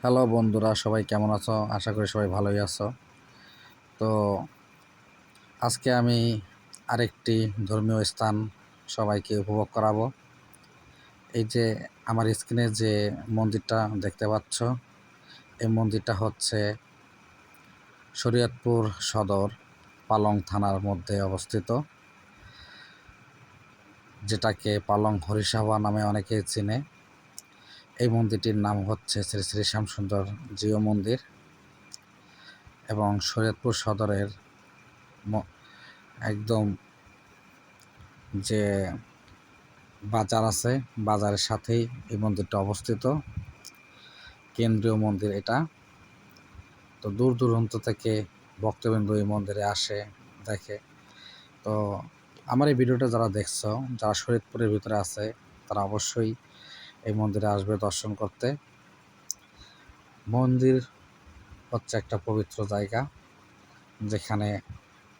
Hello বন্ধুরা, সবাই কেমন আছো? আশা করি সবাই ভালোই আছো। তো আজকে আমি আরেকটি ধর্মীয় স্থান সবাইকে উপভোগ করাবো। এই যে আমার স্ক্রিনে যে মন্দিরটা দেখতে পাচ্ছ, এই মন্দিরটা হচ্ছে শরীয়তপুর সদর পালং থানার মধ্যে অবস্থিত, যেটাকে পালং হরিসভা নামে অনেকেই চিনে। এই মন্দিরটির নাম হচ্ছে শ্রী শ্রী শ্যামসুন্দর জিও মন্দির এবং শরীয়তপুর সদরের একদম যে বাজার আছে, বাজারের সাথেই এই মন্দিরটা অবস্থিত। কেন্দ্রীয় মন্দির এটা। তো দূর দূরান্ত থেকে ভক্তবৃন্দ এই মন্দিরে আসে, দেখে। তো আমার এই ভিডিওটা যারা দেখছো, যারা শরীয়তপুরের ভিতরে আছে, তারা অবশ্যই এই মন্দিরে আসবে দর্শন করতে। মন্দির হচ্ছে একটা পবিত্র জায়গা, যেখানে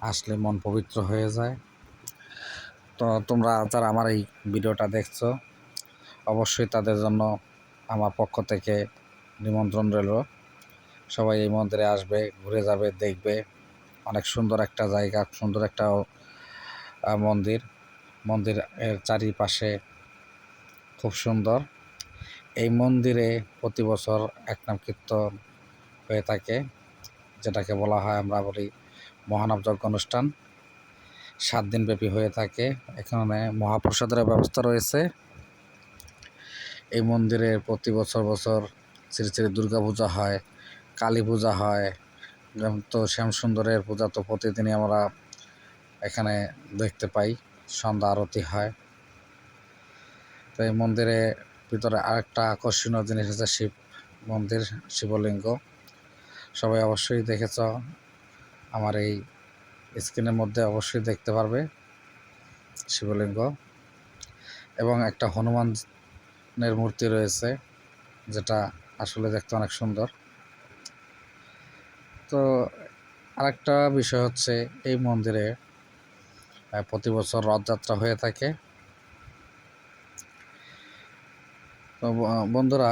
আসলে মন পবিত্র হয়ে যায়। তো তোমরা যারা আমার এই ভিডিওটা দেখছো, অবশ্যই তাদের জন্য আমার পক্ষ থেকে নিমন্ত্রণ রইল। সবাই এই মন্দিরে আসবে, ঘুরে যাবে, দেখবে। অনেক সুন্দর একটা জায়গা, সুন্দর একটা মন্দিরের চারিপাশে খুব সুন্দর। এই মন্দিরে প্রতি বছর এক নাম কীর্তন হয়ে থাকে, যেটাকে বলা হয়, আমরা বলি মহানাম যজ্ঞ অনুষ্ঠান। 7 দিনব্যাপী হয়ে থাকে। এখানে মহাপ্রসাদের ব্যবস্থা রয়েছে। এই মন্দিরে প্রতি বছর শ্রী শ্রী দুর্গা পূজা হয়, কালী পূজা হয়। তো শ্যামসুন্দরের পূজা তো প্রতিদিনই আমরা এখানে দেখতে পাই, সন্ধ্যা আরতি হয়। তো এই মন্দিরে ভিতরে আরেকটা আকর্ষণীয় জিনিস আছে, শিব মন্দির, শিবলিঙ্গ। সবাই অবশ্যই দেখেছ, আমার এই স্ক্রিনের মধ্যে অবশ্যই দেখতে পারবে শিবলিঙ্গ। এবং একটা হনুমানের মূর্তি রয়েছে, যেটা আসলে দেখতে অনেক সুন্দর। তো আরেকটা বিষয় হচ্ছে, এই মন্দিরে প্রতি বছর রথযাত্রা হয়ে থাকে। তো বন্ধুরা,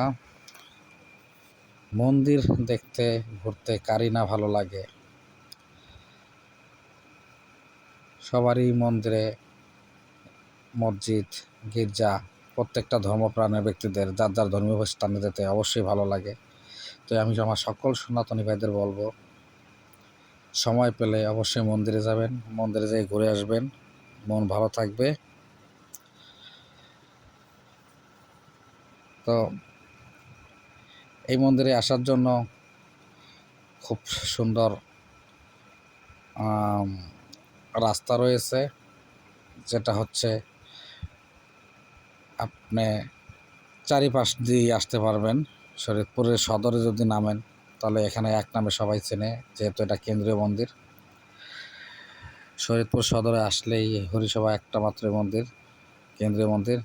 মন্দির দেখতে ঘুরতে কারই না ভালো লাগে। সবারই মন্দিরে, মসজিদ, গির্জা, প্রত্যেকটা ধর্মপ্রাণের ব্যক্তিদের যার যার ধর্মীয় স্থানে যেতে অবশ্যই ভালো লাগে। তো আমি আমার সকল সনাতনী ভাইদের বলবো, সময় পেলে অবশ্যই মন্দিরে যাবেন, মন্দিরে যেয়ে ঘুরে আসবেন, মন ভালো থাকবে। তো এই মন্দিরে আসার জন্য খুব সুন্দর রাস্তা রয়েছে, যেটা হচ্ছে আপনি চারিপাশ দিয়ে আসতে পারবেন। শরীয়তপুরের সদরে যদি নামেন, তাহলে এখানে এক নামে সবাই চেনে, যেহেতু এটা কেন্দ্রীয় মন্দির। শরীয়তপুর সদরে আসলেই হরিসভা একটা মাত্র মন্দির, কেন্দ্রীয় মন্দির।